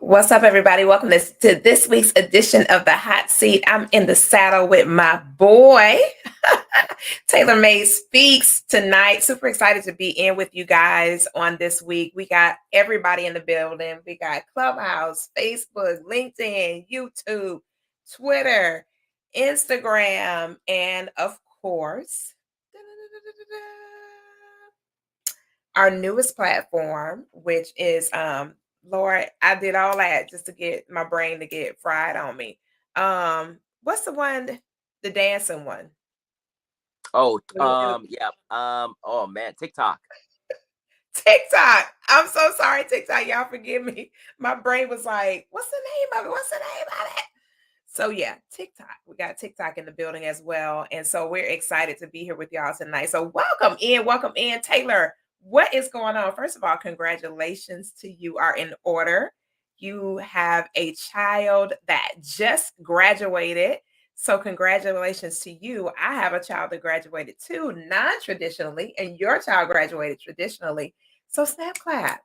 What's up, everybody? Welcome to this week's edition of the Hot Seat. I'm in the saddle with my boy, Taylor May Speaks tonight. Super excited to be in with you guys on this week. We got everybody in the building. We got Clubhouse, Facebook, LinkedIn, YouTube, Twitter, Instagram, and of course, our newest platform, which is Lord, I did all that just to get my brain to get fried on me. What's the one, the dancing one? Oh man, TikTok. TikTok. I'm so sorry, TikTok. Y'all forgive me. My brain was like, what's the name of it? What's the name of it? So yeah, TikTok. We got TikTok in the building as well. And so we're excited to be here with y'all tonight. So welcome in, Taylor. What is going on? First of all, congratulations to you are in order. You have a child that just graduated. So congratulations to you. I have a child that graduated too, non-traditionally, and your child graduated traditionally. So snap clap,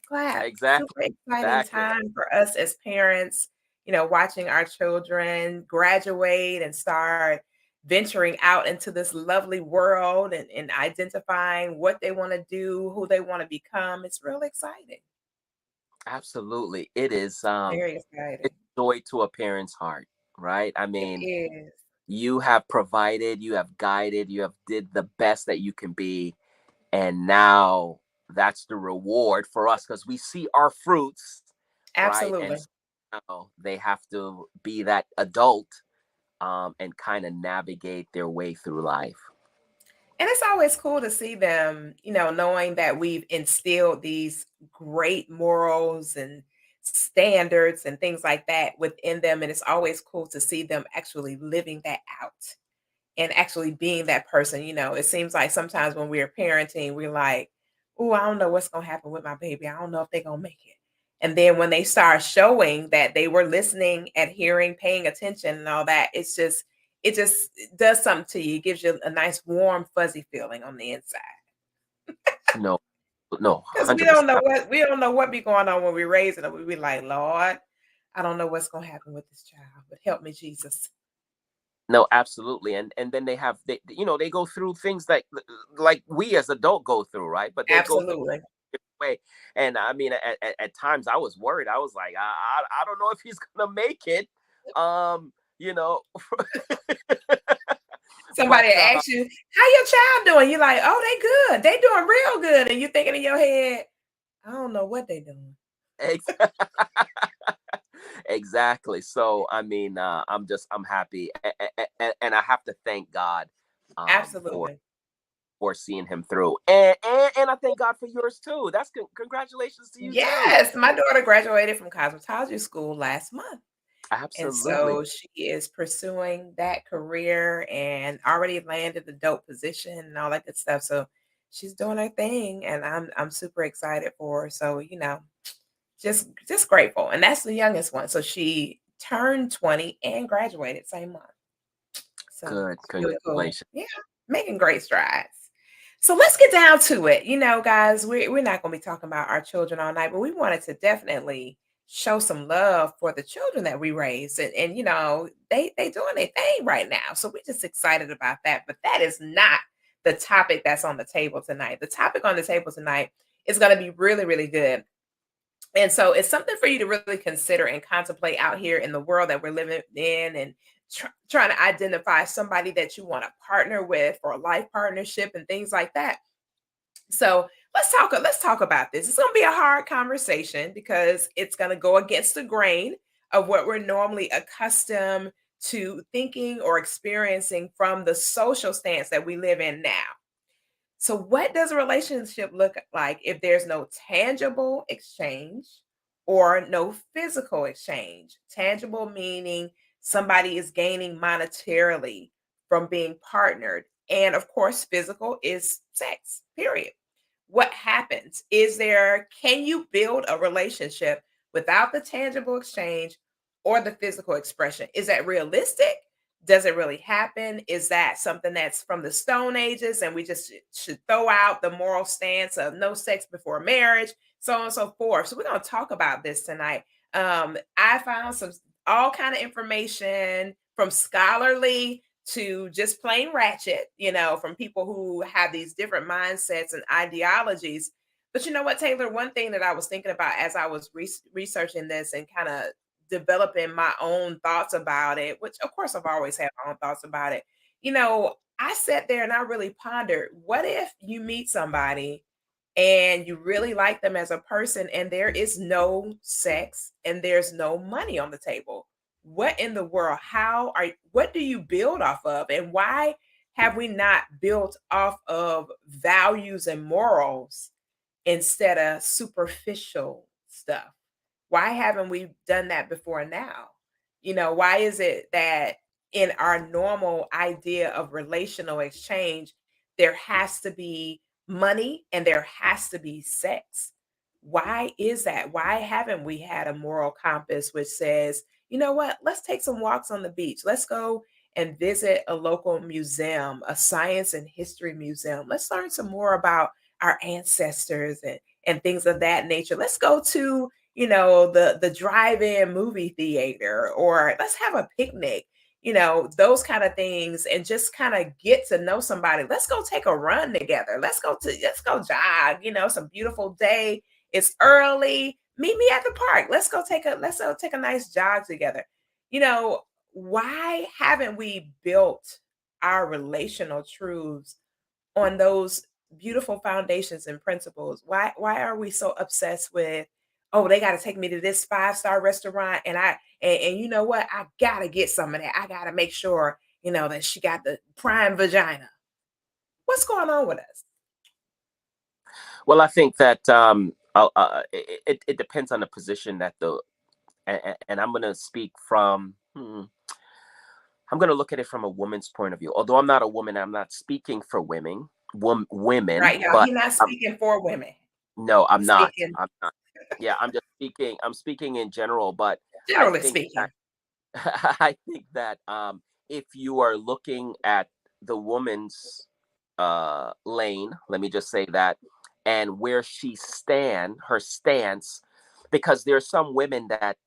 clap. Exactly. Super exciting Exactly. time for us as parents, watching our children graduate and start venturing out into this lovely world and identifying what they want to do, who they want to become. It's really exciting. Absolutely. It is Very exciting. it's joy to a parent's heart, right? I It mean, is. you have provided, you have guided, you have did the best that you can be, and now that's the reward for us because we see our fruits, right? And Absolutely. so now they have to be that adult and kind of navigate their way through life. And it's always cool to see them, knowing that we've instilled these great morals and standards and things like that within them. And it's always cool to see them actually living that out and actually being that person. It seems like sometimes when we're parenting, we're like, oh, I don't know what's going to happen with my baby. I don't know if they're going to make it. And then when they start showing that they were listening, adhering, paying attention and all that, it just does something to you. It gives you a nice, warm, fuzzy feeling on the inside. No, no, Because we 100%. don't know what be going on when we're raising them. We be like, Lord, I don't know what's gonna happen with this child, but help me, Jesus. No, absolutely. And then they go through things like we as adult go through, right? But they go through Absolutely. it way. And I mean, at times I was worried. I was like, I don't know if he's gonna make it. You know, Somebody but asks you, how your child doing? You're like, oh, they good. They doing real good. And you're thinking in your head, I don't know what they doing. ex- exactly. So I mean, I'm happy, and I have to thank God um for Absolutely. for seeing him through, and I thank God for yours too. That's congratulations to you too. Yes. My daughter graduated from cosmetology school last month. And Absolutely. so she is pursuing that career and already landed the dope position and all that good stuff. So she's doing her thing and I'm super excited for her. So, just grateful. And that's the youngest one. So she turned 20 and graduated same month. So Good. it's really cool. Congratulations. Yeah, making great strides. So let's get down to it. Guys, we're not going to be talking about our children all night, but we wanted to definitely show some love for the children that we raised. And they doing their thing right now. So we're just excited about that. But that is not the topic that's on the table tonight. The topic on the table tonight is going to be really, really good. And so it's something for you to really consider and contemplate out here in the world that we're living in and trying to identify somebody that you want to partner with for a life partnership and things like that. So let's talk about this. It's going to be a hard conversation because it's going to go against the grain of what we're normally accustomed to thinking or experiencing from the social stance that we live in now. So, what does a relationship look like if there's no tangible exchange or no physical exchange? Tangible meaning somebody is gaining monetarily from being partnered. And of course, physical is sex, period. What happens? Can you build a relationship without the tangible exchange or the physical expression? Is that realistic? Does it really happen? Is that something that's from the Stone Ages and we just should throw out the moral stance of no sex before marriage, so on and so forth? So, we're going to talk about this tonight. I found some all kind of information from scholarly to just plain ratchet, from people who have these different mindsets and ideologies. But you know what, Taylor? One thing that I was thinking about as I was researching this and kind of developing my own thoughts about it, which of course I've always had my own thoughts about it. I sat there and I really pondered, what if you meet somebody and you really like them as a person and there is no sex and there's no money on the table? What in the world? What do you build off of? And why have we not built off of values and morals instead of superficial stuff? Why haven't we done that before now? Why is it that in our normal idea of relational exchange, there has to be money and there has to be sex? Why is that? Why haven't we had a moral compass which says, you know what, let's take some walks on the beach. Let's go and visit a local museum, a science and history museum. Let's learn some more about our ancestors and things of that nature. Let's go to, the drive-in movie theater, or let's have a picnic, those kind of things, and just kind of get to know somebody. Let's go take a run together. Let's go jog, some beautiful day. It's early. Meet me at the park. Let's go take a nice jog together. You know, why haven't we built our relational truths on those beautiful foundations and principles? Why are we so obsessed with, oh, they got to take me to this five-star restaurant, and you know what? I got to get some of that. I got to make sure, that she got the prime vagina. What's going on with us? Well, I think that it depends on the position that and I'm going to speak from. I'm going to look at it from a woman's point of view. Although I'm not a woman, I'm not speaking for women, Right, y'all, but he's not um, speaking for women. no, I'm He's not. speaking I'm not. Yeah, I'm just speaking. I'm speaking in general, but I generally think that speaking. I think that if you are looking at the woman's lane, let me just say that, and where her stance, because there's some women that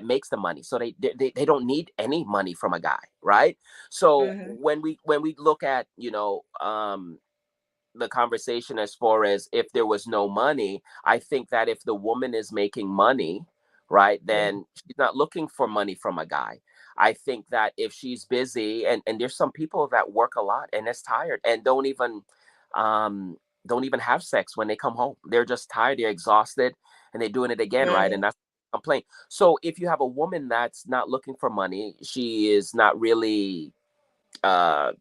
makes the money, so they don't need any money from a guy, right? So Mhm, when we look at the conversation as far as if there was no money, I think that if the woman is making money, right, mhm, then she's not looking for money from a guy. I think that if she's busy, and there's some people that work a lot and is tired and um don't even have sex when they come home. They're just tired, they're exhausted, and they're doing it again, right? And mhm, that's a complaint. So if you have a woman that's not looking for money, she is not really uh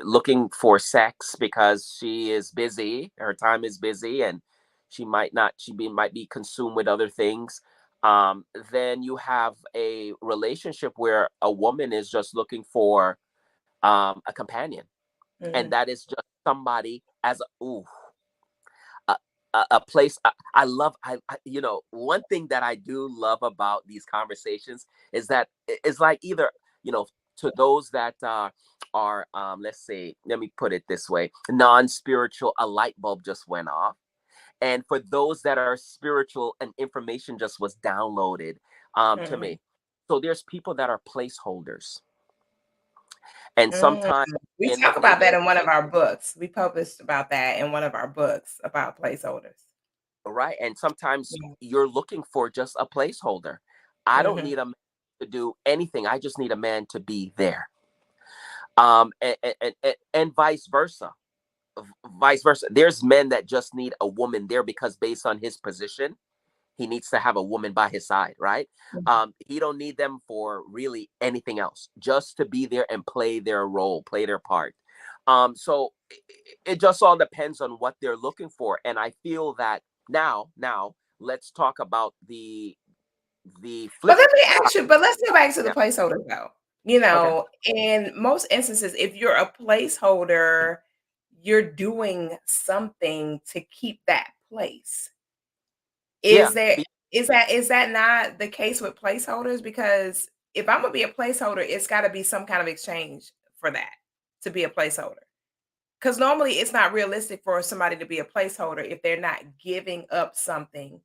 looking for sex because she is busy, her time is busy, and she might not might be consumed with other things. Then you have a relationship where a woman is just looking for a companion, and mhm. that is just somebody as ooh, a, a place. I love. One thing that I do love about these conversations is that it's like either to those that are let's say, let me put it this way, non-spiritual, a light bulb just went off, and for those that are spiritual, an information just was downloaded to Mhm. me. So there's people that are placeholders, and Mm. sometimes We in talk about that in one of relationships, our books. We published about that in one of our books about placeholders. right? And sometimes Yeah. you're looking for just a placeholder. I don't Mhm. need a man to do anything. I just need a man to be there. And vice versa. Vice versa. There's men that just need a woman there because based on his position, he needs to have a woman by his side, right? Mhm. He don't need them for really anything else, just to be there and play their role, play their part. So it just all depends on what they're looking for, and I feel that now let's talk about the But flip let me side. ask you, but let's go back to the Yeah. placeholder though. Okay. In most instances, if you're a placeholder, you're doing something to keep that place. Yeah. Is there is that not the case with placeholders? Because if I'm gonna be a placeholder, it's gotta be some kind of exchange for that to be a placeholder. Because normally it's not realistic for somebody to be a placeholder if they're not giving up something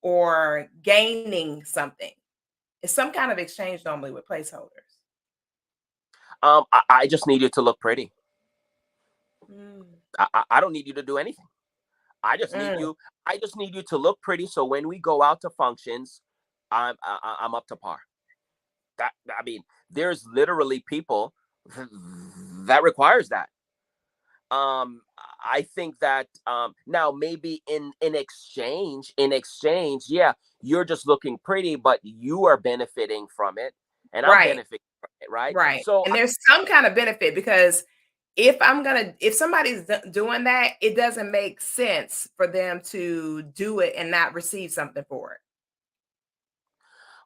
or gaining something. It's some kind of exchange normally with placeholders. I just need you to look pretty. Mm, I don't need you to do anything. I just need mm, you. I just need you to look pretty. So when we go out to functions, I'm up to par. That I mean, there's literally people that requires that. um I think that now maybe in exchange, yeah, you're just looking pretty, but you are benefiting from it, and I'm right, benefiting from it, right? right. So And there's some kind of benefit because if somebody's doing that, it doesn't make sense for them to do it and not receive something for it.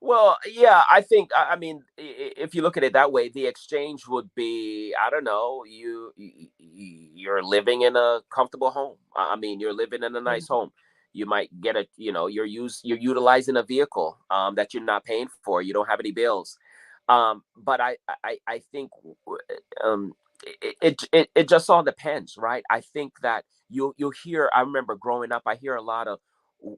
well, yeah, I think I mean, if you look at it that way, the exchange would be, I don't know, you're living in a comfortable home. I mean, you're living in a nice Mhm, home. You might get a, you're utilizing a vehicle that you're not paying for. You don't have any bills. But I think um it just all depends, right? I think that you'll hear. I remember growing up, I hear a lot of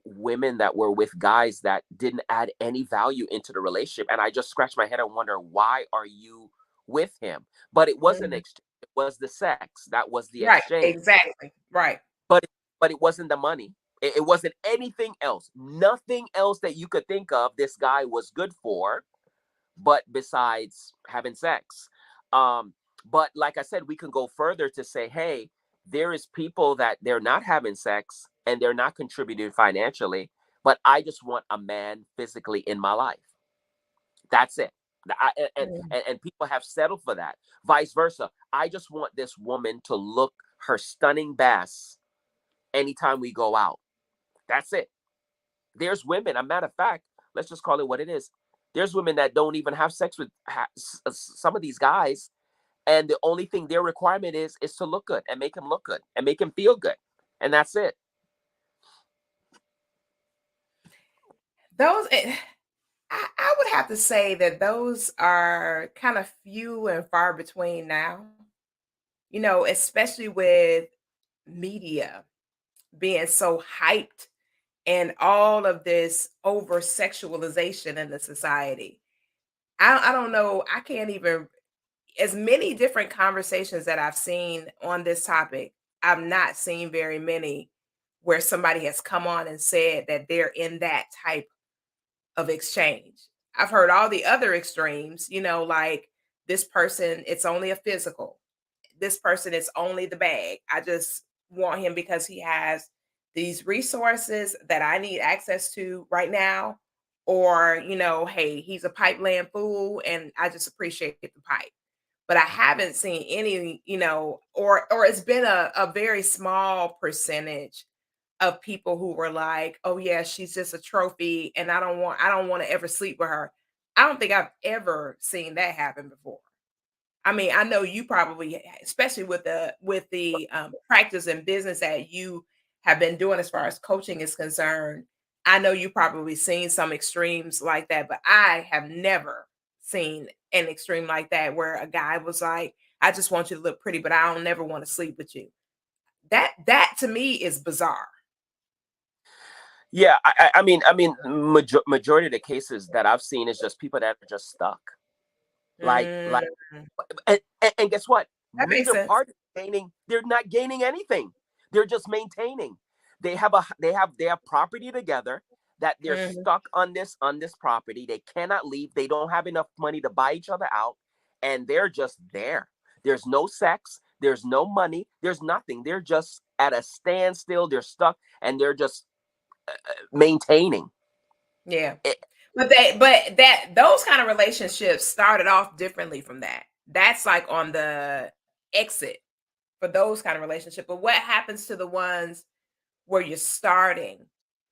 women that were with guys that didn't add any value into the relationship, and I just scratch my head and wonder, why are you with him? But it wasn't mhm. exchange, it was the sex, that was the Right, exchange. exactly. Right. But it wasn't the money. It wasn't anything else. Nothing else that you could think of this guy was good for, but besides having sex. Um, but like I said, we can go further to say, hey, there is people that they're not having sex and they're not contributing financially, but I just want a man physically in my life. That's it. Mm, And people have settled for that. Vice versa. I just want this woman to look her stunning best anytime we go out. That's it. There's women, a matter of fact, let's just call it what it is. There's women that don't even have sex with some of these guys, and the only thing their requirement is to look good and make him look good and make him feel good, and that's it. those I would have to say that those are kind of few and far between now, especially with media being so hyped and all of this over sexualization in the society. I don't know. I can't even, as many different conversations that I've seen on this topic, I've not seen very many where somebody has come on and said that they're in that type of exchange. I've heard all the other extremes, like this person, it's only a physical. This person is only the bag. I just want him because he has these resources that I need access to right now. Or, hey, he's a pipeline fool and I just appreciate the pipe. But I haven't seen any, or it's been a very small percentage of people who were like, "Oh yeah, she's just a trophy and I don't want to ever sleep with her." I don't think I've ever seen that happen before. I mean, I know you probably, especially with the practice and business that you have been doing as far as coaching is concerned. I know you probably seen some extremes like that, but I have never seen an extreme like that where a guy was like, "I just want you to look pretty, but I don't never want to sleep with you." That to me is bizarre. Yeah, majority of the cases that I've seen is just people that are just stuck. Like, Mm, and guess what? that makes Neither sense. party is gaining. They're not gaining anything. They're just maintaining. They have property together, that they're Mhm. stuck on this property. They cannot leave. They don't have enough money to buy each other out, and they're just there. There's no sex. There's no money. There's nothing. They're just at a standstill. They're stuck, and they're just maintaining. Yeah. It, But those kind of relationships started off differently from that. That's like on the exit for those kind of relationships. But what happens to the ones where you're starting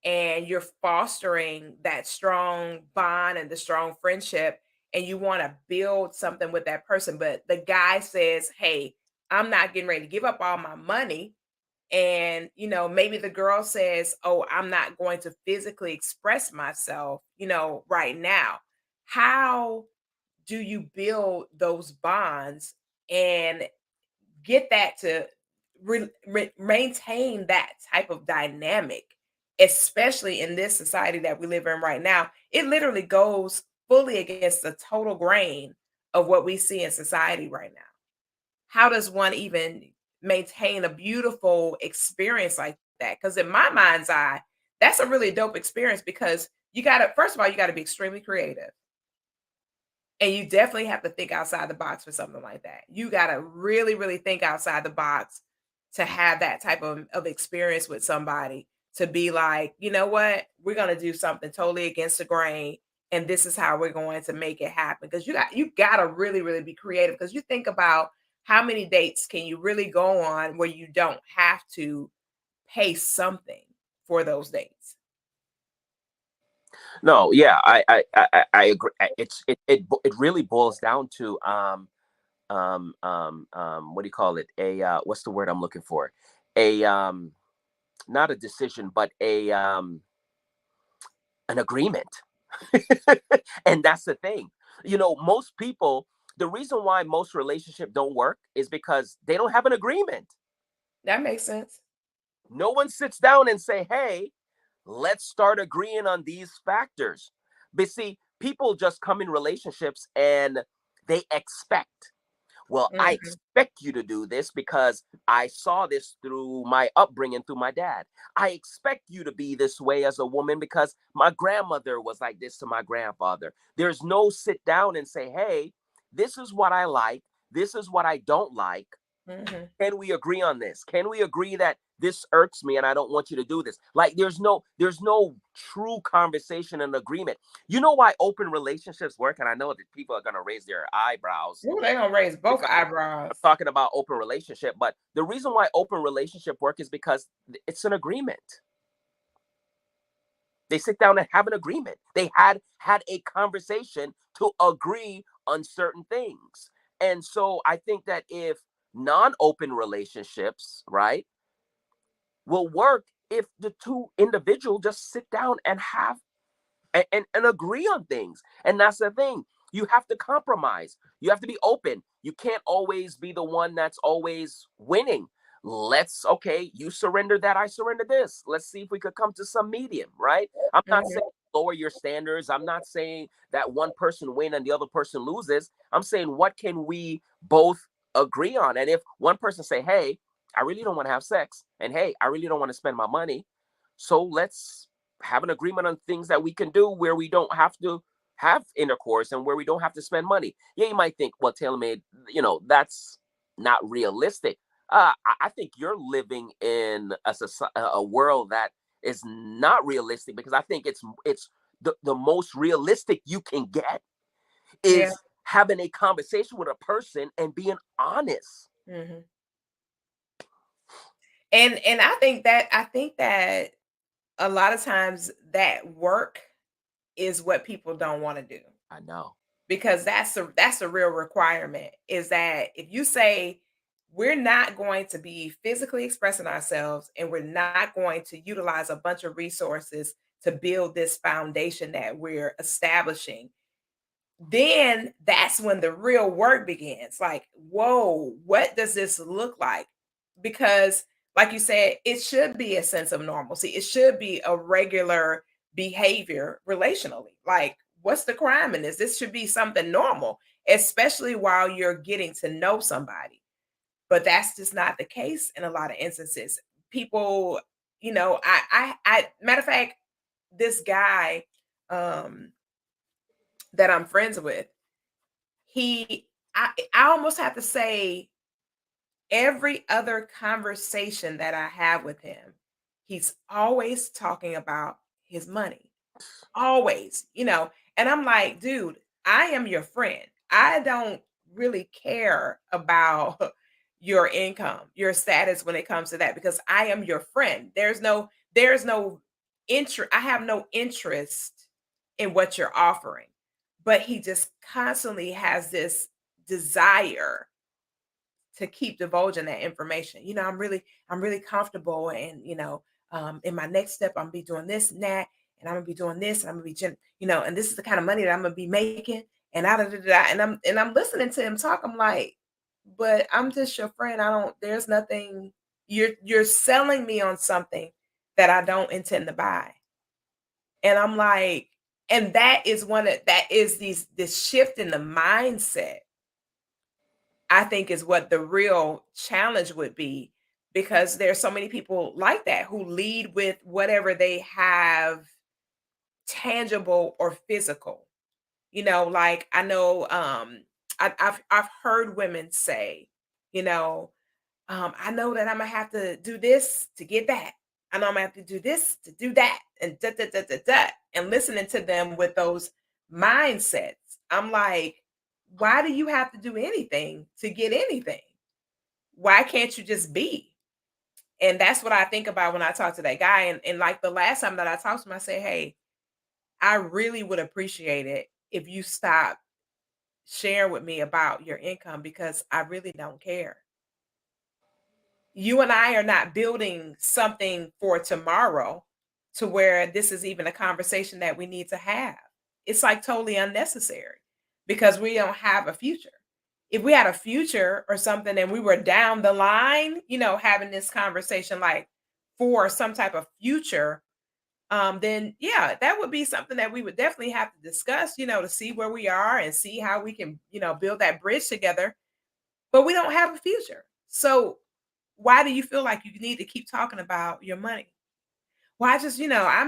and you're fostering that strong bond and the strong friendship and you want to build something with that person, but the guy says, "Hey, I'm not getting ready to give up all my money." And maybe the girl says, "Oh, I'm not going to physically express myself, right now." How do you build those bonds and get that to maintain that type of dynamic especially in this society that we live in right now, it literally goes fully against the total grain of what we see in society right now. How does one even maintain a beautiful experience like that? Because in my mind's eye, that's a really dope experience because you got to, first of all, you got to be extremely creative. And you definitely have to think outside the box for something like that. You gotta really, really think outside the box to have that type of experience with somebody to be like, you know what? We're gonna do something totally against the grain, and this is how we're going to make it happen. Because you gotta really, really be creative. Because you think about how many dates can you really go on where you don't have to pay something for those dates? No, yeah, I agree. It really boils down to what do you call it? A what's the word I'm looking for? A not a decision, but a an agreement. And that's the thing. Most people, the reason why most relationships don't work is because they don't have an agreement. That makes sense. No one sits down and say, "Hey, let's start agreeing on these factors." But see, people just come in relationships and they expect. Well, I Mhm, expect you to do this because I saw this through my upbringing, through my dad. I expect you to be this way as a woman because my grandmother was like this to my grandfather. There's no sit down and say, hey, this is what I like. This is what I don't like. mhm. Can we agree on this? Can we agree that this irks me and I don't want you to do this? Like there's no true conversation and agreement. You know why open relationships work? And I know that people are gonna raise their eyebrows Ooh, they gonna raise both because I'm eyebrows. talking about open relationship, but the reason why open relationship work is because it's an agreement. They sit down and have an agreement. They had a conversation to agree on certain things. And so I think that if non-open relationships, right, will work if the two individuals just sit down and have and agree on things. And that's the thing. You have to compromise. You have to be open. You can't always be the one that's always winning. Okay, you surrender that, I surrender this. Let's see if we could come to some medium, right? I'm not Mhm, saying lower your standards. I'm not saying that one person win and the other person loses. I'm saying what can we both agree on? And if one person say, "Hey, I really don't want to have sex," and "Hey, I really don't want to spend my money," so let's have an agreement on things that we can do where we don't have to have intercourse and where we don't have to spend money. Yeah, you might think, well, tailor made, that's not realistic. I think you're living in a world that is not realistic because I think it's the most realistic you can get yeah, is having a conversation with a person and being honest. mhm. And I think that a lot of times that work is what people don't wanna do, I know. because that's a real requirement, is that if you say, "We're not going to be physically expressing ourselves, and we're not going to utilize a bunch of resources to build this foundation that we're establishing," then that's when the real work begins. Like, whoa, what does this look like? Because, like you said, it should be a sense of normalcy. It should be a regular behavior relationally. Like, what's the crime in this? This should be something normal, especially while you're getting to know somebody. But that's just not the case in a lot of instances. People, matter of fact, this guy um that I'm friends with, I almost have to say every other conversation that I have with him, he's always talking about his money. Always, and I'm like, "Dude, I am your friend. I don't really care about your income, your status when it comes to that, because I am your friend. There's no interest. I have no interest in what you're offering." But he just constantly has this desire to keep divulging that information. I'm really comfortable, and in my next step, I'm gonna be doing this and that, and I'm gonna be doing this, and I'm gonna be, and this is the kind of money that I'm gonna be making, and and I'm listening to him talk. I'm like, but I'm just your friend. I don't. There's nothing. You're selling me on something that I don't intend to buy. And I'm like, and that is that is this shift in the mindset, I think is what the real challenge would be, because there's so many people like that who lead with whatever they have, tangible or physical. Like I know, I've heard women say, you know, I know that I'm gonna have to do this to get that. I know I'm gonna have to do this to do that, and da da da da da. And listening to them with those mindsets, I'm like, why do you have to do anything to get anything? Why can't you just be? And that's what I think about when I talk to that guy. And like the last time that I talked to him, I say, hey, I really would appreciate it if you stop sharing with me about your income, because I really don't care. You and I are not building something for tomorrow to where this is even a conversation that we need to have. It's like totally unnecessary because we don't have a future. If we had a future or something and we were down the line, having this conversation like for some type of future, then yeah, that would be something that we would definitely have to discuss, to see where we are and see how we can, build that bridge together. But we don't have a future. So why do you feel like you need to keep talking about your money? Well, I'm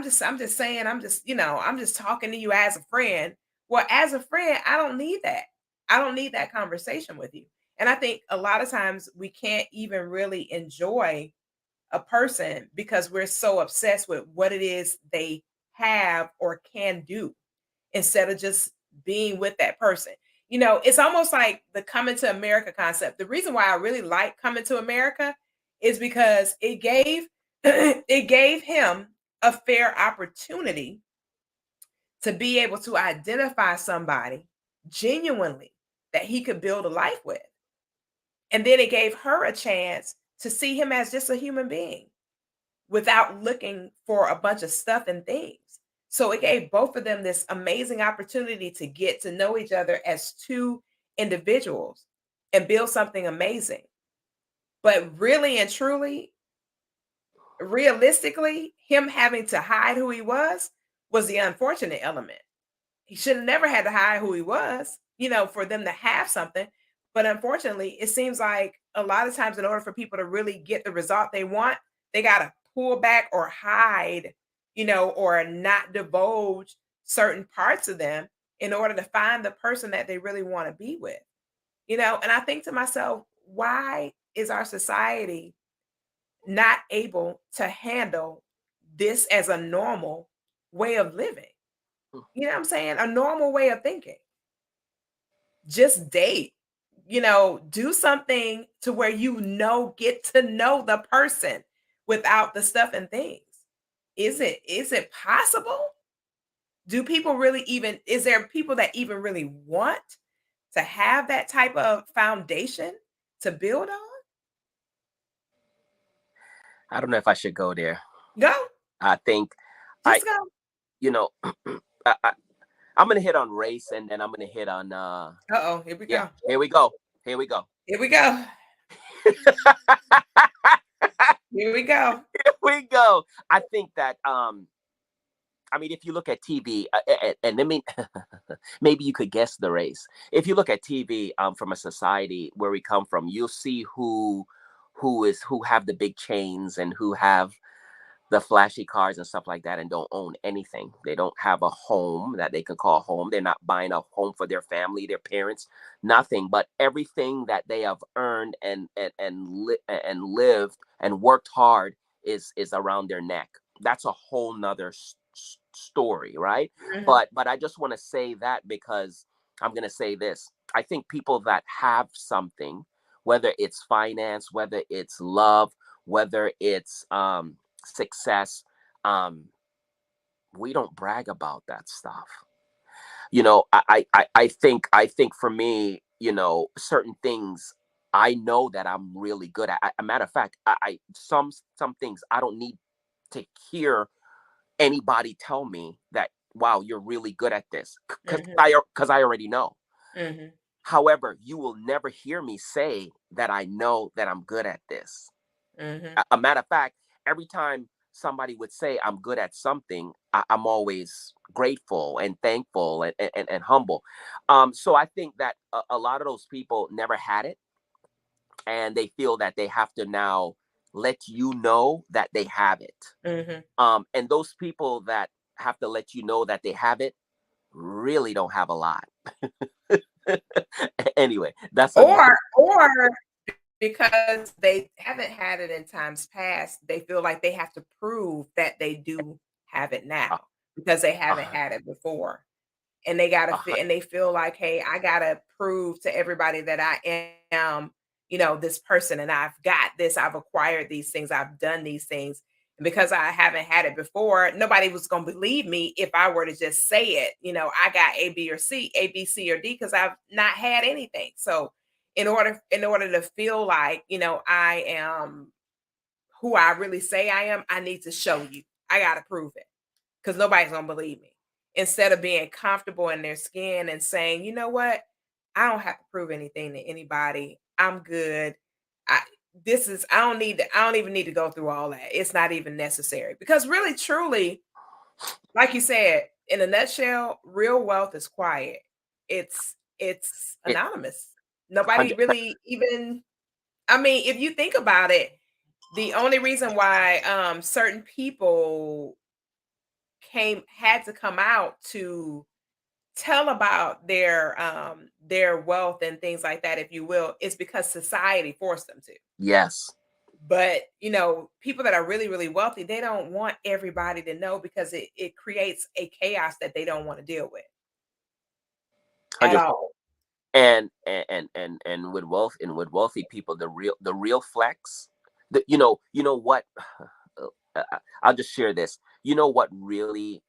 just saying, I'm just talking to you as a friend. Well, as a friend, I don't need that. I don't need that conversation with you. And I think a lot of times we can't even really enjoy a person because we're so obsessed with what it is they have or can do instead of just being with that person. It's almost like the coming to America concept. The reason why I really like coming to America is because it gave it gave him a fair opportunity to be able to identify somebody genuinely that he could build a life with. And then it gave her a chance to see him as just a human being without looking for a bunch of stuff and things. So it gave both of them this amazing opportunity to get to know each other as two individuals and build something amazing. But really and truly, realistically, him having to hide who he was the unfortunate element. He should have never had to hide who he was, for them to have something. But unfortunately, it seems like a lot of times, in order for people to really get the result they want, they got to pull back or hide, or not divulge certain parts of them in order to find the person that they really want to be with. And I think to myself, why is our society not able to handle this as a normal way of living? You know what I'm saying? A normal way of thinking. Just date. Do something to where get to know the person without the stuff and things. Is it possible? Do people really even is there people that even really want to have that type of foundation to build on? I don't know if I should go there. Go. I think I, Just go. you know, I, I, I'm gonna hit on race, and then I'm gonna hit on Uh-oh, here we yeah. go. Here we go. Here we go. Here we go. Here we go. Here we go. I think that I mean, if you look at TV, and I mean, maybe you could guess the race. If you look at TV, from a society where we come from, you'll see who have the big chains and who have the flashy cars and stuff like that and don't own anything. They don't have a home that they can call home. They're not buying a home for their family, their parents, nothing. But everything that they have earned and lived and worked hard is around their neck. That's a whole nother story, right? Mhm, But I just want to say that because I'm going to say this. I think people that have something, whether it's finance, whether it's love, whether it's success, um we don't brag about that stuff. I think for me, certain things I know that I'm really good at. A matter of fact, I some things I don't need to hear anybody tell me that, wow, you're really good at this, because mhm, I already know. mhm, However, you will never hear me say that I know that I'm good at this. mhm, A matter of fact, every time. somebody would say I'm good at something, I'm always grateful and thankful and humble. So I think that a lot of those people never had it, and they feel that they have to now let you know that they have it. Mhm. And those people that have to let you know that they have it really don't have a lot. Anyway, that's a Or because they haven't had it in times past, they feel like they have to prove that they do have it a, now because they a, haven't had it before. And they gotta a fit, hun- and they feel like, "Hey, I gotta prove to everybody that I am, this person, and I've got this, I've acquired these things, I've done these things." And because I haven't had it before, nobody was gonna believe me if I were to just say it, "I got A, B, or C, A, B, C, or D," because I've not had anything. So in order to feel like, I am who I really say I am, I need to show you. I gotta prove it because nobody's gonna believe me. Instead of being comfortable in their skin and saying, you know what, I don't have to prove anything to anybody. I'm good. I I don't even need to go through all that. It's not even necessary. Because really, truly, like you said, in a nutshell, real wealth is quiet. It's it anonymous. Nobody 100. really even, I mean, if you think about it, the only reason why certain people had to come out to tell about their wealth and things like that, if you will, is because society forced them to. Yes, But people that are really, really wealthy, they don't want everybody to know because it creates a chaos that they don't want to deal with at 100. all. And with wealth, and with wealthy people, the real flex, you know what, I'll just share this. You know what really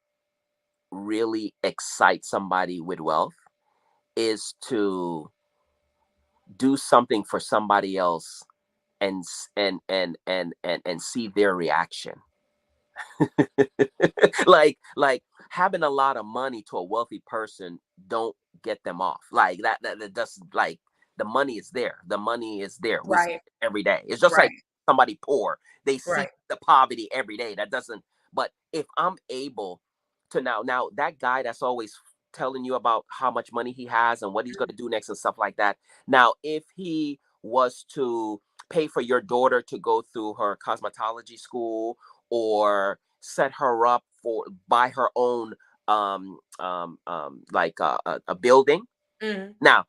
excites somebody with wealth is to do something for somebody else, and see their reaction. Like having a lot of money to a wealthy person don't get them off like that doesn't, like, the money is there, we see Right, it every day. It's just like right, somebody poor, they see right. the poverty every day. That doesn't. But if I'm able to, now that guy that's always telling you about how much money he has and what he's going to do next and stuff like that, now if he was to pay for your daughter to go through her cosmetology school, or set her up for buy her own, like a building. Mhm, Now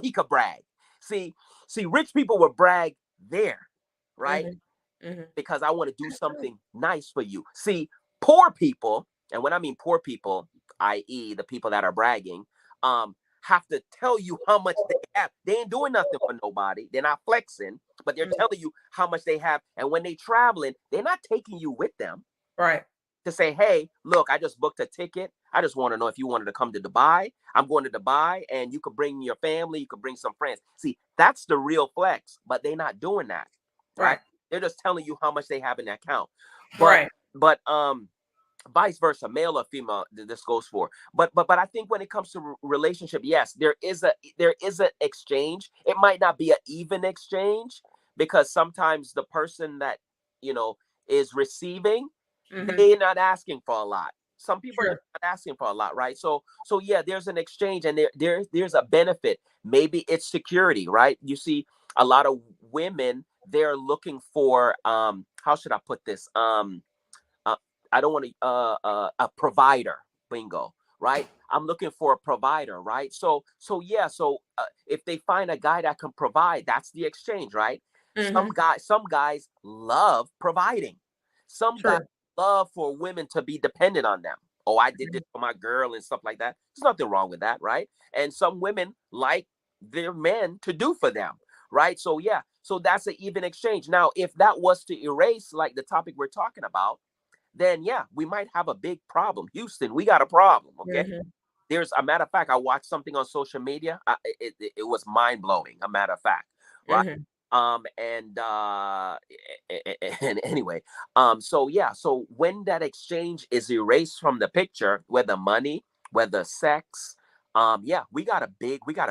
he could brag. See, rich people would brag there, right? mhm, mhm. Because I want to do That's true. something nice for you. See, poor people, and when I mean poor people, i.e., the people that are bragging, have to tell you how much they have. They ain't doing nothing for nobody. They're not flexing, but they're Mhm. telling you how much they have. And when they traveling, they're not taking you with them Right, to say, hey, look, I just booked a ticket. I just want to know if you wanted to come to Dubai. I'm going to Dubai, and you could bring your family, you could bring some friends. See, that's the real flex, but they're not doing that, right? right, They're just telling you how much they have in their account. But right. but vice versa, male or female, this goes for. But I think when it comes to relationship, yes, there is an exchange. It might not be an even exchange, because sometimes the person that you know is receiving, Mhm. they're not asking for a lot. Some people are Sure. not asking for a lot, right? So yeah, there's an exchange, and there's a benefit. Maybe it's security, right? You see a lot of women, they're looking for, how should I put this? Uh, I don't want to, a provider. Bingo. Right. I'm looking for a provider. Right. So yeah. So if they find a guy that can provide, that's the exchange. Right. Mhm. Some guys love providing. Some guys True. love for women to be dependent on them. Oh, I did this Mhm. for my girl and stuff like that. There's nothing wrong with that. Right. And some women like their men to do for them. Right. So yeah. So that's an even exchange. Now, if that was to erase, like the topic we're talking about, then yeah, we might have a big problem. Houston, we got a problem. Okay. Mhm. There's a matter of fact, I watched something on social media. It was mind blowing. A matter of fact, right? Mhm. And anyway, so yeah, so when that exchange is erased from the picture, whether money, whether sex, yeah, we got a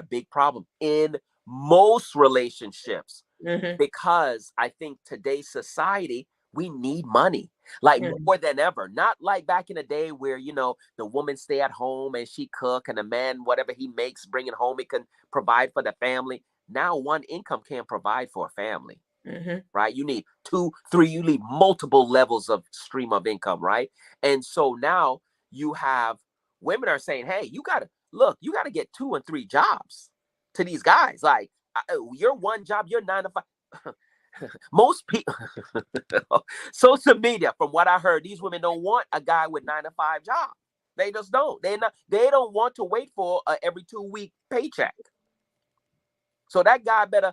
big problem in most relationships, Mhm. because I think today's society, We need money like Mhm. more than ever. Not like back in the day where, the woman stay at home and she cook and the man, whatever he makes, bring it home, it can provide for the family. Now one income can't provide for a family, Mhm. right? You need two, three, you need multiple levels of stream of income, right? And so now you have women are saying, hey, you got to get two and three jobs to these guys. Like, your one job, you're 9 to 5. Most people, social media, from what I heard, these women don't want a guy with 9 to 5 job. They just don't. They don't want to wait for a every 2 week paycheck. So that guy better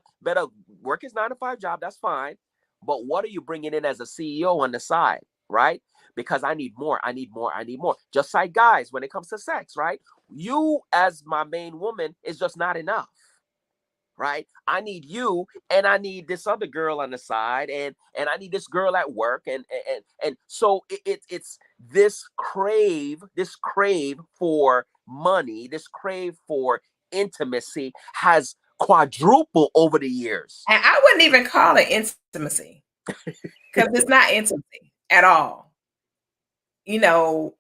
work his 9 to 5 job. That's fine. But what are you bringing in as a CEO on the side, right? Because I need more. I need more. I need more. Just like guys, when it comes to sex, right? You as my main woman is just not enough, right? I need you, and I need this other girl on the side, and I need this girl at work, and so it's this crave for money, this crave for intimacy has quadrupled over the years. And I wouldn't even call it intimacy because it's not intimacy at all. You know,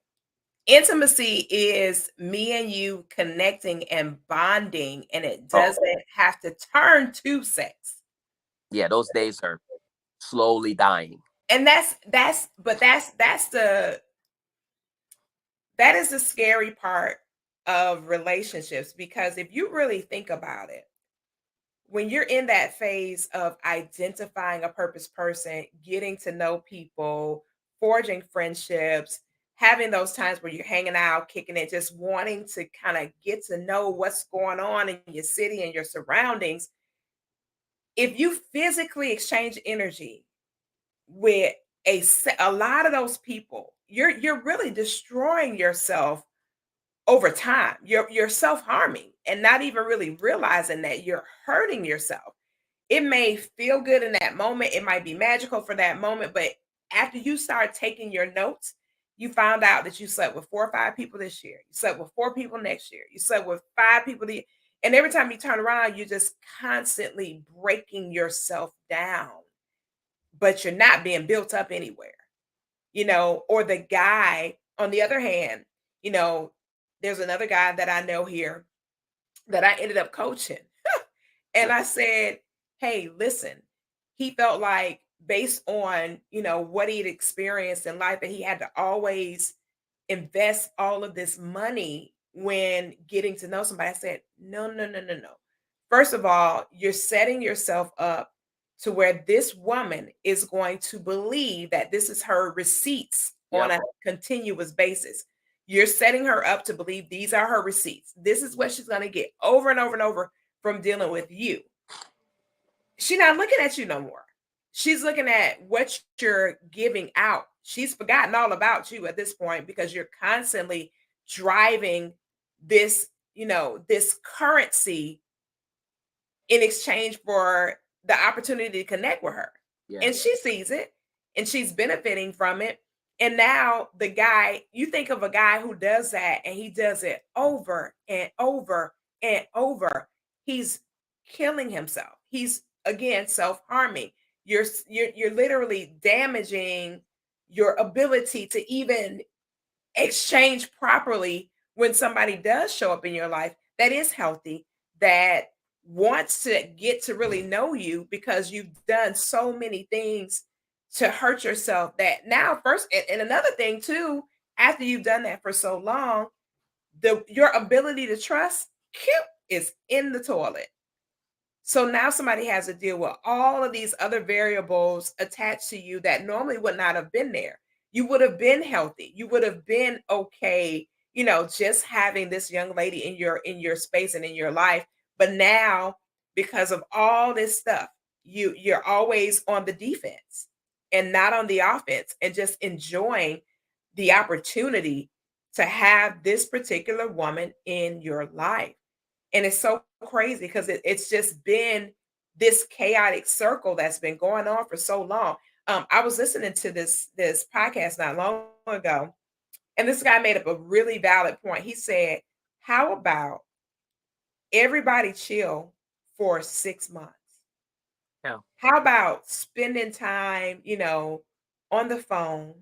intimacy is me and you connecting and bonding, and it Oh, doesn't have to turn to sex. yeah, those days are slowly dying. And that is the scary part of relationships, because if you really think about it, when you're in that phase of identifying a purpose person, getting to know people, forging friendships, having those times where you're hanging out, kicking it, just wanting to kind of get to know what's going on in your city and your surroundings, if you physically exchange energy with a lot of those people, you're really destroying yourself over time. You're self-harming and not even really realizing that you're hurting yourself. It may feel good in that moment, it might be magical for that moment, but after you start taking your notes, you found out that you slept with 4 or 5 people this year. You slept with 4 people next year. You slept with 5 people and every time you turn around, you're just constantly breaking yourself down, but you're not being built up anywhere. Or the guy on the other hand, you know, there's another guy that I know here that I ended up coaching. And I said, "Hey, listen." He felt like based on, what he'd experienced in life, that he had to always invest all of this money when getting to know somebody. I said, "No, no, no, no, no. First of all, you're setting yourself up to where this woman is going to believe that this is her receipts on Yep. a continuous basis. You're setting her up to believe these are her receipts. This is what she's going to get over and over and over from dealing with you. She's not looking at you no more. She's looking at what you're giving out. She's forgotten all about you at this point because you're constantly driving this currency in exchange for the opportunity to connect with her. Yeah. And she sees it and she's benefiting from it. And now the guy, you think of a guy who does that and he does it over and over and over. He's killing himself. He's again self-harming. You're literally damaging your ability to even exchange properly when somebody does show up in your life that is healthy, that wants to get to really know you because you've done so many things to hurt yourself, that now first and another thing too, after you've done that for so long, your ability to trust is in the toilet. So now somebody has to deal with all of these other variables attached to you that normally would not have been there. You would have been healthy. You would have been okay, just having this young lady in your space and in your life. But now, because of all this stuff, you're always on the defense and not on the offense, and just enjoying the opportunity to have this particular woman in your life. And it's so crazy because it's just been this chaotic circle that's been going on for so long. I was listening to this podcast not long ago, and this guy made up a really valid point. He said, "How about everybody chill for 6 months? Yeah. How about spending time, on the phone,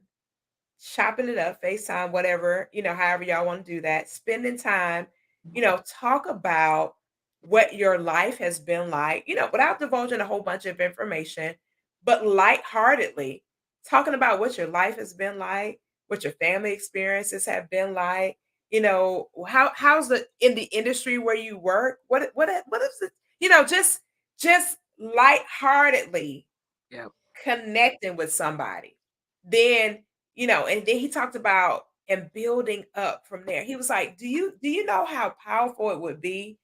chopping it up, FaceTime, whatever, however y'all want to do that, spending time, talk about what your life has been like, without divulging a whole bunch of information, but lightheartedly talking about what your life has been like, what your family experiences have been like, how's the in the industry where you work, what is it, just lightheartedly Yeah. connecting with somebody. Then, and then he talked about and building up from there. He was like, "Do you know how powerful it would be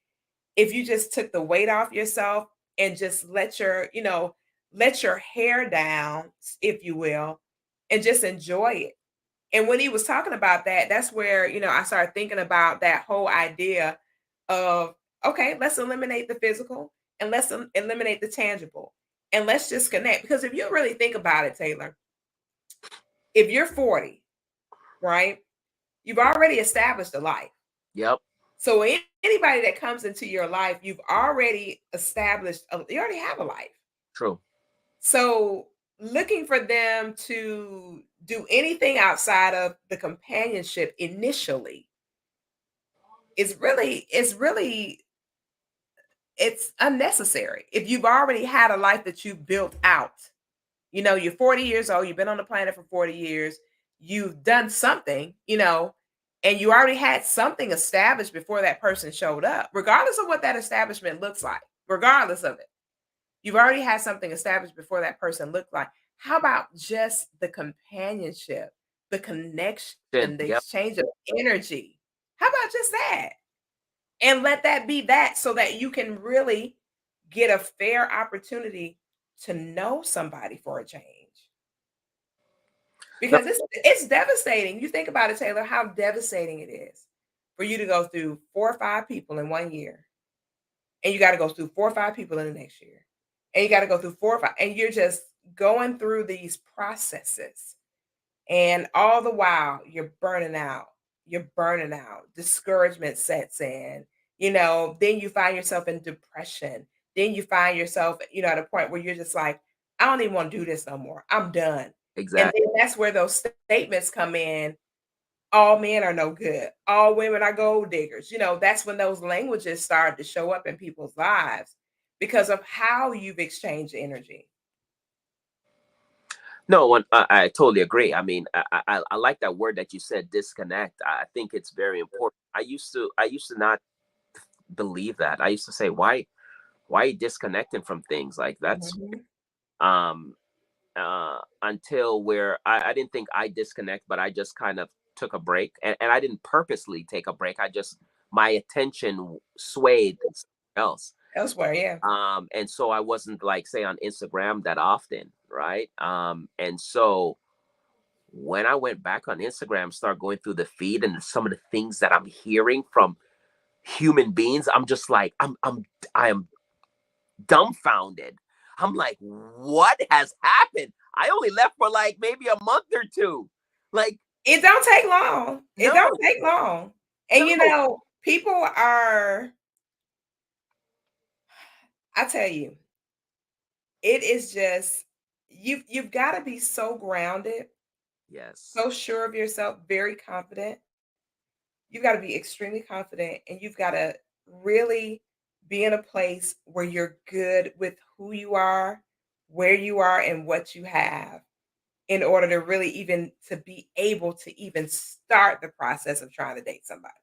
if you just took the weight off yourself and just let your hair down, if you will, and just enjoy it?" And when he was talking about that, that's where, I started thinking about that whole idea of, okay, let's eliminate the physical and let's eliminate the tangible and let's just connect. Because if you really think about it, Taylor, if you're 40, right, you've already established a life. Yep. So anybody that comes into your life, you've already established, you already have a life. True. So looking for them to do anything outside of the companionship initially is really it's unnecessary. If you've already had a life that you've built out, you're 40 years old, you've been on the planet for 40 years, you've done something, and you already had something established before that person showed up, regardless of what that establishment looks like, regardless of it. You've already had something established before that person looked like. How about just the companionship, the connection, the Yep. exchange of energy? How about just that? And let that be that so that you can really get a fair opportunity to know somebody for a change. No. Because it's devastating. You think about it, Taylor, how devastating it is for you to go through 4 or 5 people in 1 year, and you gotta go through 4 or 5 people in the next year, and you gotta go through 4 or 5, and you're just going through these processes. And all the while, you're burning out. You're burning out. Discouragement sets in. Then you find yourself in depression. Then you find yourself, at a point where you're just like, I don't even want to do this no more. I'm done. And Exactly. then that's where those statements come in. All men are no good. All women are gold diggers. That's when those languages start to show up in people's lives because of how you've exchanged energy. No, I totally agree. I mean, I like that word that you said, disconnect. I think it's very important. I used to not believe that. I used to say, why are you disconnecting from things like that's Mhm. um until where I didn't think I disconnect, but I just kind of took a break, and I didn't purposely take a break. I just my attention swayed to something else. Elsewhere, yeah. And so I wasn't like say on Instagram that often, right? And so when I went back on Instagram, start going through the feed and some of the things that I'm hearing from human beings, I'm just like I am dumbfounded. I'm like, what has happened? I only left for like maybe a month or two. Like, It don't take long. It don't no, take long. And no, people are, I tell you, it is just you've got to be so grounded, yes, so sure of yourself, very confident. You've got to be extremely confident and you've got to really be in a place where you're good with who you are, where you are and what you have in order to really even to be able to even start the process of trying to date somebody.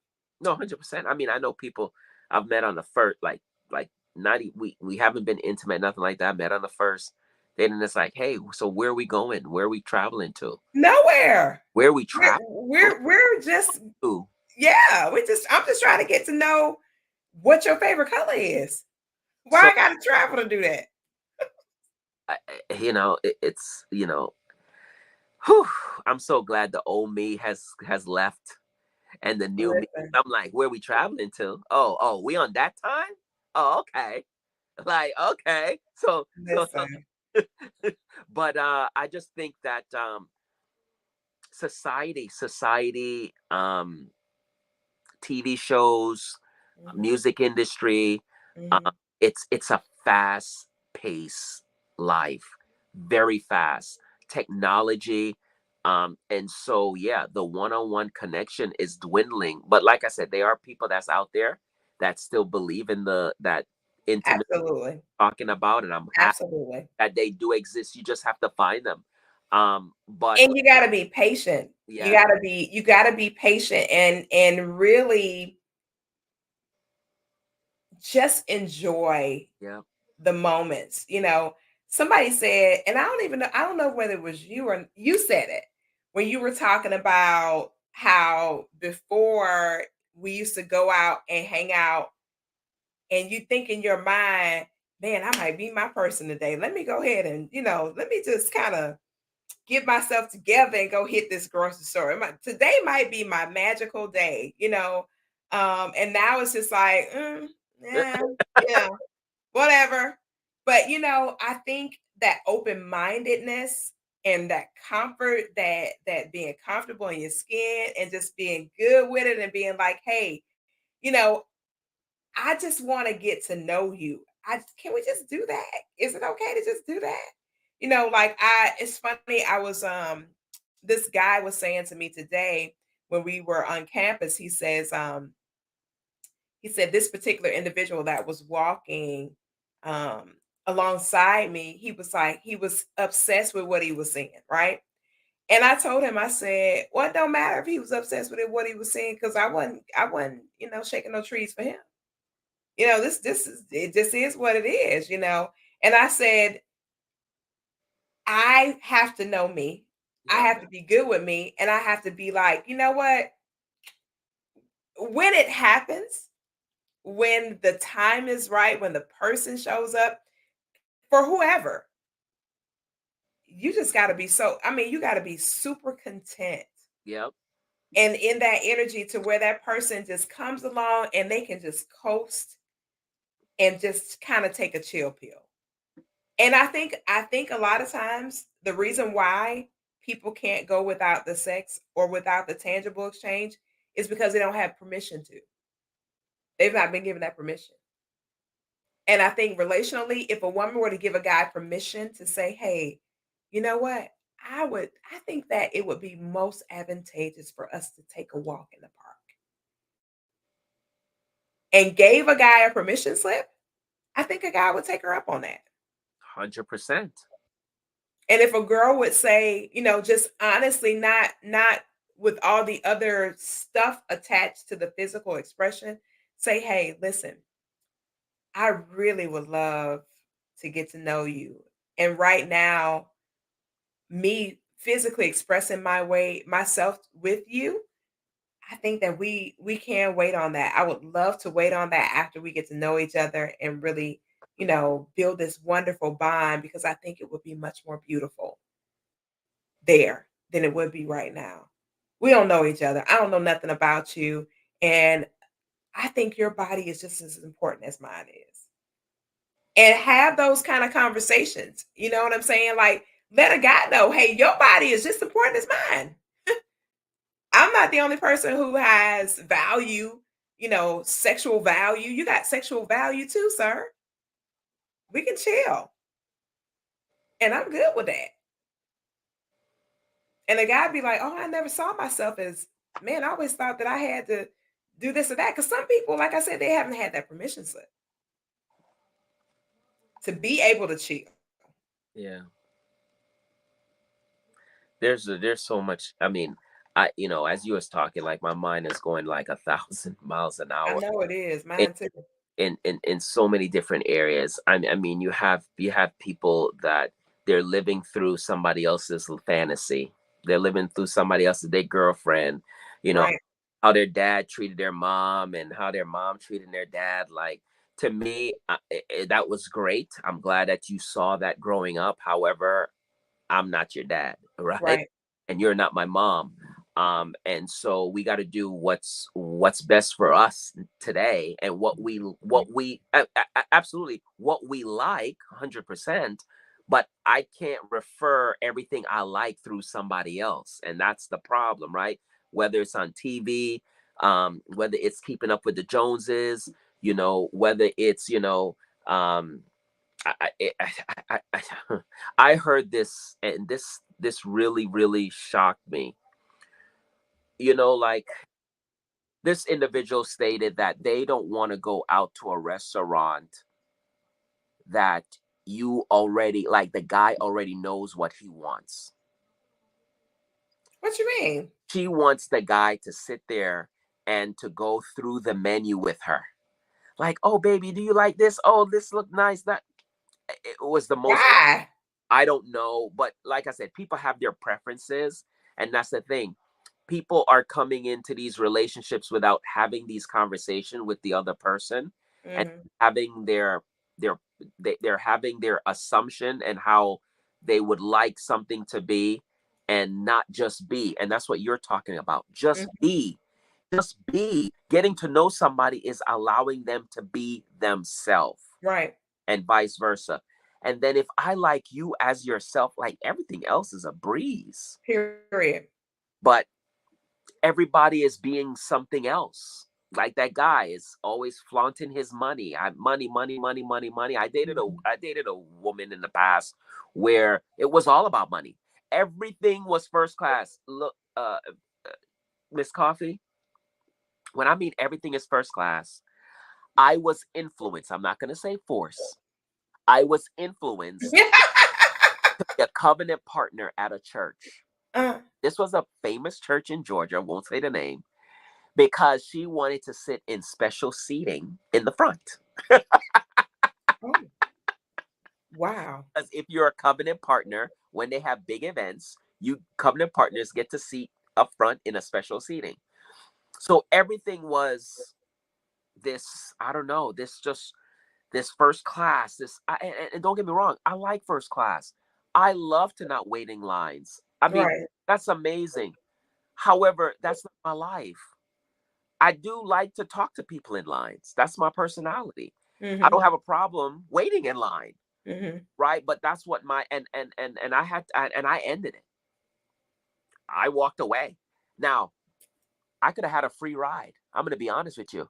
no, 100%. I mean, I know people I've met on the first, like not we haven't been intimate, nothing like that. Met on the first, then it's like, hey, so where are we going? Where are we traveling to? Nowhere. Where are we We're traveling we're just to? yeah, I'm just trying to get to know what your favorite color is. Why So, I gotta travel to do that? it's whew, I'm so glad the old me has left and the new me. Listen, I'm like, where we traveling to? Oh, we on that time? Oh, okay. Like, okay. So listen. but I just think that society, TV shows, Mhm, music industry, mhm. it's a fast pace life, very fast. technology. And so yeah, the one-on-one connection is dwindling. But like I said, there are people that's out there that still believe in the that intimate Absolutely. talking about, and I'm happy Absolutely. that they do exist. You just have to find them. But And you gotta be patient. yes, You gotta be patient and really just enjoy yeah, the moments. Somebody said, and I don't know whether it was you or you said it when you were talking about how before we used to go out and hang out and you think in your mind, man, I might be my person today. Let me go ahead and, let me just kind of get myself together and go hit this grocery store. Today might be my magical day. And now it's just like, yeah, yeah, whatever. But I think that open-mindedness and that comfort, that being comfortable in your skin and just being good with it and being like, hey, you know, I just want to get to know you. Can we just do that? Is it okay to just do that? Like it's funny, this guy was saying to me today when we were on campus, he said this particular individual that was walking um alongside me, he was like, he was obsessed with what he was seeing, right? And I told him, I said, well, it don't matter if he was obsessed with it, what he was seeing, because I wasn't, shaking no trees for him. This is it, just is what it is. And I said, I have to know me. I yeah, have to be good with me. And I have to be like, you know what? When it happens, when the time is right, when the person shows up for whoever, you just got to be you got to be super content yeah, and in that energy to where that person just comes along and they can just coast and just kind of take a chill pill. And I think a lot of times the reason why people can't go without the sex or without the tangible exchange is because they don't have permission to. They've not been given that permission. And I think relationally, if a woman were to give a guy permission to say, "Hey, you know what? I think that it would be most advantageous for us to take a walk in the park." And gave a guy a permission slip, I think a guy would take her up on that. 100%. And if a girl would say, just honestly, not with all the other stuff attached to the physical expression, say, "Hey, listen, I really would love to get to know you. And right now, me physically expressing myself with you, I think that we can wait on that. I would love to wait on that after we get to know each other and really, build this wonderful bond because I think it would be much more beautiful there than it would be right now. We don't know each other. I don't know nothing about you. And I think your body is just as important as mine is. And have those kind of conversations. You know what I'm saying? Like, let a guy know, hey, your body is just as important as mine. I'm not the only person who has value, sexual value. You got sexual value too, sir. We can chill. And I'm good with that. And the guy be like, "Oh, I never saw myself as man. I always thought that I had to do this or that." Because some people, like I said, they haven't had that permission slip to be able to chill. Yeah. There's so much. I mean, as you was talking, like my mind is going like 1,000 miles an I hour know it is in mine too. in so many different areas. I mean, you have people that they're living through somebody else's fantasy. They're living through somebody else's their girlfriend. You know Right, how their dad treated their mom and how their mom treated their dad. Like, to me, that was great. I'm glad that you saw that growing up. However, I'm not your dad, right? right. And you're not my mom. And so we got to do what's best for us today, and absolutely what we like 100%. But I can't refer everything I like through somebody else, and that's the problem, right? Whether it's on TV, whether it's keeping up with the Joneses, whether it's um I heard this, and this really really shocked me. Like, this individual stated that they don't want to go out to a restaurant that you already, like, the guy already knows what he wants. What you mean? She wants the guy to sit there and to go through the menu with her. Like, oh baby, do you like this? Oh, this look nice. That it was the most, Why? I don't know, but like I said, people have their preferences, and that's the thing. People are coming into these relationships without having these conversations with the other person, and Hmm. having their they're having their assumption and how they would like something to be, and not just be. And that's what you're talking about. Just Hmm. be. Just be. Getting to know somebody is allowing them to be themselves, Right. and vice versa. And then if I like you as yourself, like, everything else is a breeze. Period. But everybody is being something else. Like, that guy is always flaunting his money. Money, money, money, money, money. Mhm. I dated a woman in the past where it was all about money. Everything was first class. Look, Miss Coffee, when I mean everything is first class, I was influenced. I'm not going to say force. I was influenced to be a covenant partner at a church. uh, This was a famous church in Georgia, I won't say the name, because she wanted to sit in special seating in the front. oh, wow. Because if you're a covenant partner, when they have big events, you covenant partners get to seat up front in a special seating. So everything was this, I don't know, this first class. And don't get me wrong, I like first class. I love to not wait in lines. I mean, Right. that's amazing. However, that's not my life. I do like to talk to people in lines. That's my personality. I Hmm. don't have a problem waiting in line, Hmm. right? But that's what my and I had and I ended it. I walked away. Now, I could have had a free ride. I'm going to be honest with you.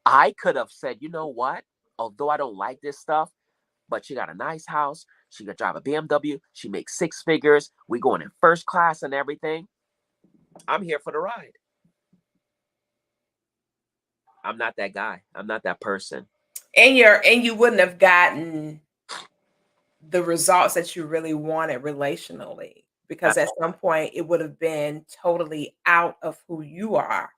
I could have said, you know what? Although I don't like this stuff, but she got a nice house. She could drive a BMW. She makes six figures. We going in first class and everything. I'm here for the ride. I'm not that guy. I'm not that person. And you wouldn't have gotten the results that you really wanted relationally, Uh, because at some point it would have been totally out of who you are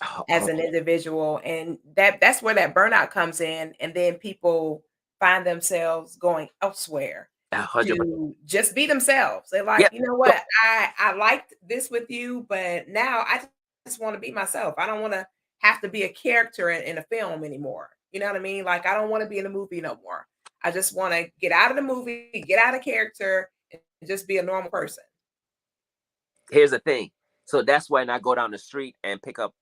oh, as an individual, and that's where that burnout comes in, and then people find themselves going elsewhere 100%. to just be themselves. They're Yeah. like, "You know So what? I liked this with you, but now I just want to be myself. I don't want to have to be a character in a film anymore." You know what I mean? Like, I don't want to be in a movie no more. I just want to get out of the movie, get out of character, and just be a normal person. here's the thing. So that's when I go down the street and pick up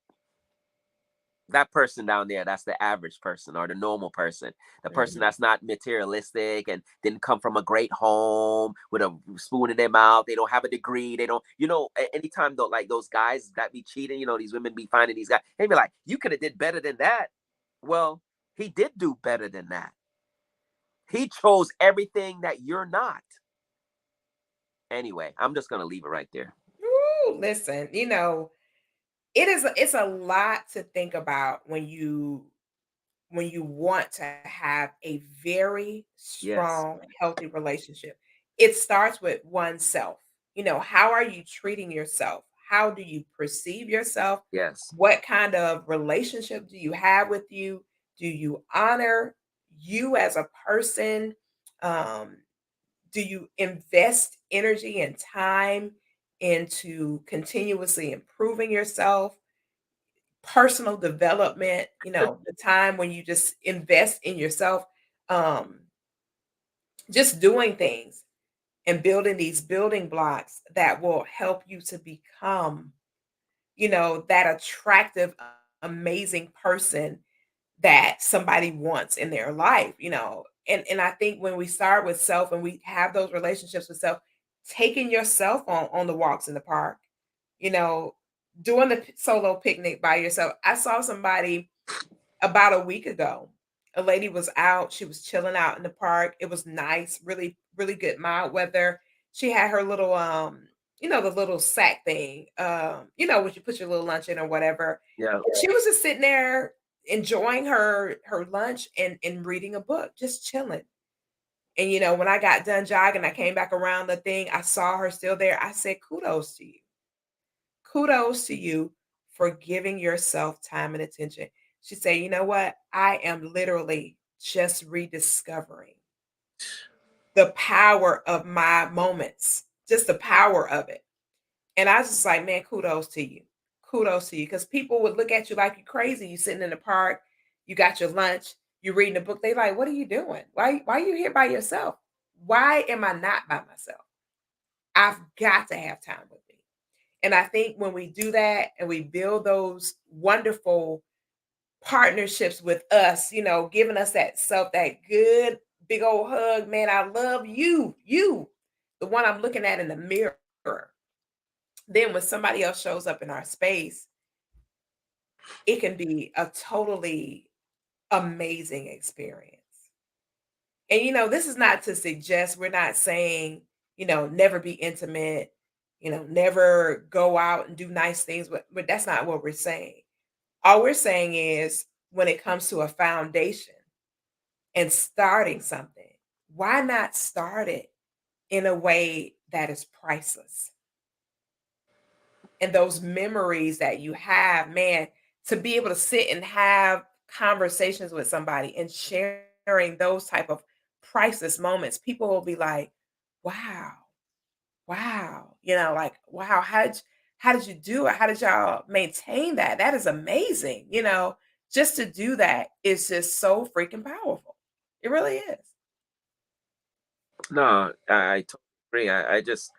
that person down there. That's the average person or the normal person, the person Mhm. that's not materialistic and didn't come from a great home with a spoon in their mouth. They don't have a degree. They don't, anytime though, like those guys that be cheating, these women be finding these guys, they be like, you could have did better than that. Well, he did do better than that. He chose everything that you're not. Anyway, I'm just gonna leave it right there. Ooh, listen, it's a lot to think about when you want to have a very Yes. strong, healthy relationship. It starts with oneself. How are you treating yourself? How do you perceive yourself? Yes. What kind of relationship do you have with you? Do you honor you as a person? Um, do you invest energy and time into continuously improving yourself? Personal development, the time when you just invest in yourself, um, just doing things and building these building blocks that will help you to become, that attractive, amazing person that somebody wants in their life, And I think when we start with self and we have those relationships with self, taking yourself on the walks in the park, you know, doing the solo picnic by yourself. I saw somebody about a week ago. A lady was out, she was chilling out in the park. It was nice, really, really good mild weather. She had her little the little sack thing, when you put your little lunch in or whatever. Yeah. And she was just sitting there enjoying her lunch and reading a book, just chilling. And when I got done jogging, I came back around the thing, I saw her still there. I said, kudos to you. Kudos to you for giving yourself time and attention. She said, you know what? I am literally just rediscovering the power of my moments, just the power of it. And I was just like, man, kudos to you. Kudos to you. Because people would look at you like you're crazy. You sitting in the park, you got your lunch, you're reading a book. They like, what are you doing? Why are you here by yourself? Why am I not by myself? I've got to have time with me. And I think when we do that and we build those wonderful partnerships with us, giving us that good big old hug, man, I love you, the one I'm looking at in the mirror. Then when somebody else shows up in our space, it can be a totally amazing experience. And this is not to suggest, we're not saying, never be intimate, never go out and do nice things, but that's not what we're saying. All we're saying is when it comes to a foundation and starting something, why not start it in a way that is priceless? And those memories that you have, man, to be able to sit and have conversations with somebody and sharing those type of priceless moments, people will be like, wow, wow, like, wow, how did you do it? How did y'all maintain that? That is amazing. Just to do that is just so freaking powerful. It really is. No, I totally agree. I just,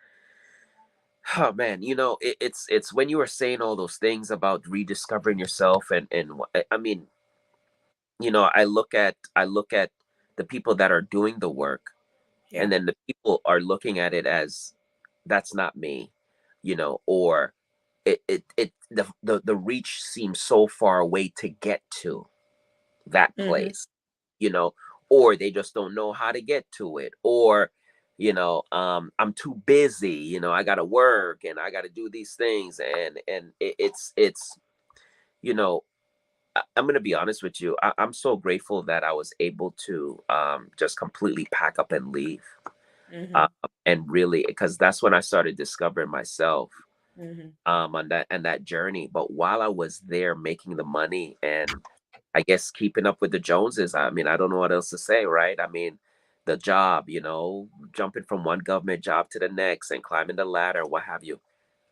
oh man, it's when you were saying all those things about rediscovering yourself, I mean, I look at the people that are doing the work, Yeah. and then the people are looking at it as that's not me, or the reach seems so far away to get to that Hmm. place, you know, or they just don't know how to get to it, or I'm too busy, I gotta work and I gotta do these things, and it's you know I'm gonna be honest with you. I'm so grateful that I was able to just completely pack up and leave, uh, Hmm. and really, because that's when I started discovering myself, Hmm. on that journey. But while I was there making the money and I guess keeping up with the Joneses, I mean, I don't know what else to say, right? I mean, the job, jumping from one government job to the next and climbing the ladder, what have you.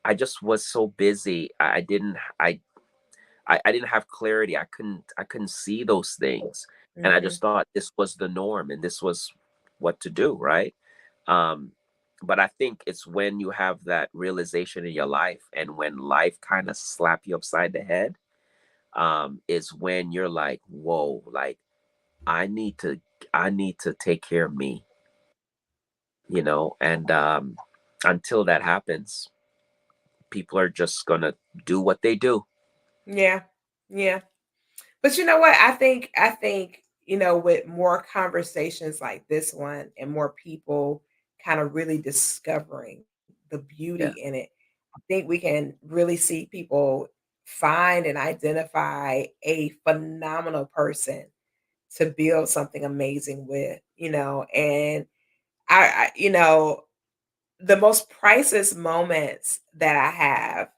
I just was so busy. I didn't have clarity. I couldn't see those things. And I Hmm. just thought this was the norm and this was what to do, right? Um, but I think it's when you have that realization in your life and when life kind of slap you upside the head, is when you're like, whoa, like I need to I need to take care of me, and until that happens, people are just gonna do what they do. Yeah. Yeah. But you know what? I think, with more conversations like this one and more people kind of really discovering the beauty Yeah. in it, I think we can really see people find and identify a phenomenal person to build something amazing with, and the most priceless moments that I have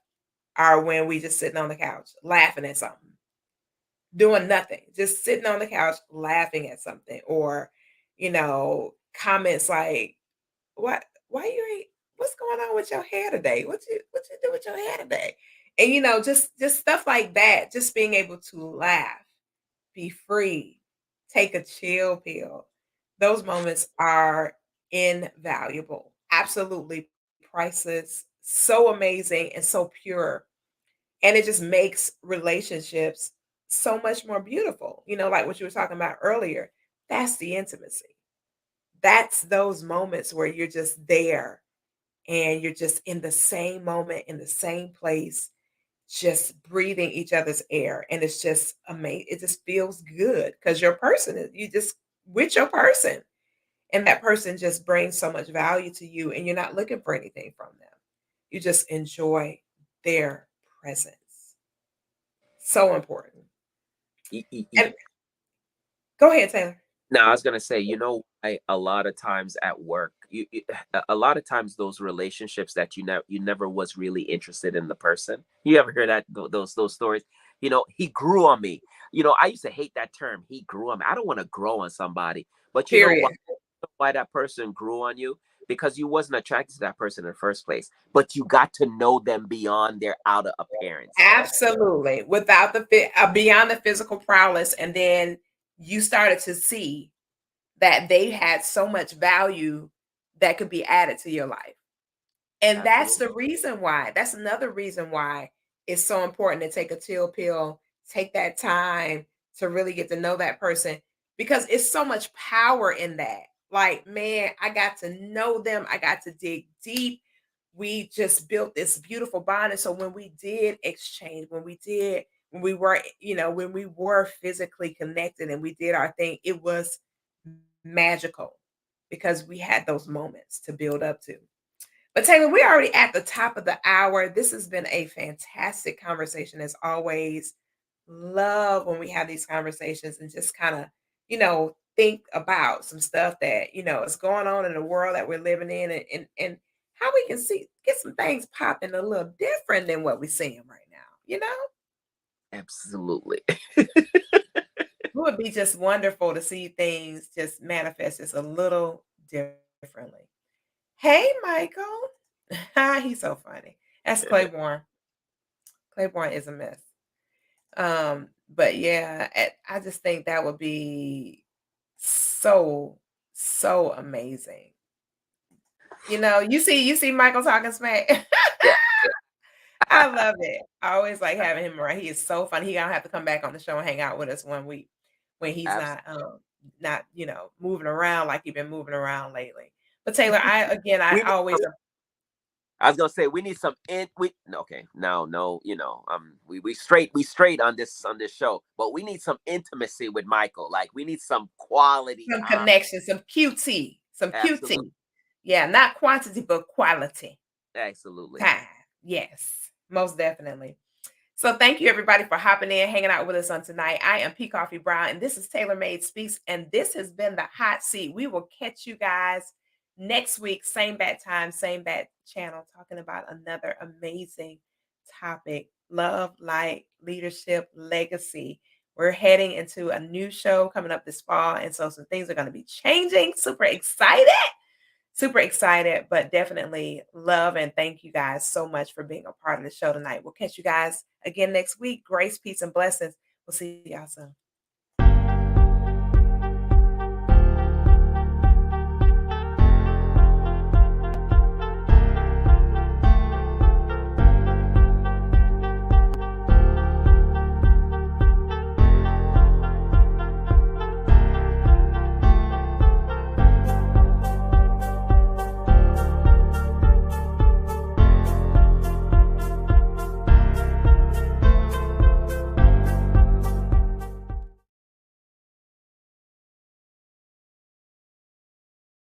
are when we just sitting on the couch laughing at something, doing nothing, just sitting on the couch laughing at something, or comments like, "What? Why you ain't? What's going on with your hair today? What you do with your hair today?" And just stuff like that. Just being able to laugh, be free, take a chill pill. Those moments are invaluable, absolutely priceless, so amazing, and so pure. And it just makes relationships so much more beautiful. Like what you were talking about earlier. That's the intimacy. That's those moments where you're just there and you're just in the same moment, in the same place, just breathing each other's air, and it's just amazing. It just feels good because your person is you just with your person, and that person just brings so much value to you, and you're not looking for anything from them. You just enjoy their presence. So important. E- e- e- And go ahead, Taylor. Now, I was gonna say, a lot of times at work, a lot of times those relationships that you never was really interested in the person. You ever hear that those stories? He grew on me. I used to hate that term. He grew on me. I don't want to grow on somebody, but you know why? Period. Why that person grew on you? Because you wasn't attracted to that person in the first place, but you got to know them beyond their outer appearance. Absolutely. Without the beyond the physical prowess, and then you started to see that they had so much value that could be added to your life. And that's Absolutely. the reason why. That's another reason why it's so important to take a chill pill, take that time to really get to know that person because it's so much power in that. Like, man, I got to know them, I got to dig deep. We just built this beautiful bond. And so when we did exchange, when we were, when we were physically connected and we did our thing, it was magical because we had those moments to build up to. But Taylor, we're already at the top of the hour. This has been a fantastic conversation as always. Love when we have these conversations and just kind of, think about some stuff that, is going on in the world that we're living in and how we can get some things popping a little different than what we're seeing right now, Absolutely. It would be just wonderful to see things just manifest just a little differently. Hey, Michael. He's so funny. That's Claiborne. Claiborne is a mess. But yeah, I just think that would be so, so amazing. You see Michael talking smack. Yeah. I love it. I always like having him around. He is so funny. He gonna have to come back on the show and hang out with us one week when he's Absolutely. not moving around like he's been moving around lately. But Taylor, I We need always some, I was gonna say we need some in we okay no we straight on this show, but we need some intimacy with Michael. Like we need some quality some time. connection, some QT, some Absolutely. QT. Yeah, not quantity, but quality Absolutely. time. Yes, most definitely. So thank you everybody for hopping in, hanging out with us on tonight. I am P. Coffee Brown, and this is Tailor Made Speaks, and this has been the hot seat. We will catch you guys next week, same bat time, same bat channel, talking about another amazing topic: love, light, leadership, legacy. We're heading into a new show coming up this fall, and so some things are going to be changing. Super excited. Super excited, but definitely love and thank you guys so much for being a part of the show tonight. We'll catch you guys again next week. Grace, peace, and blessings. We'll see y'all soon.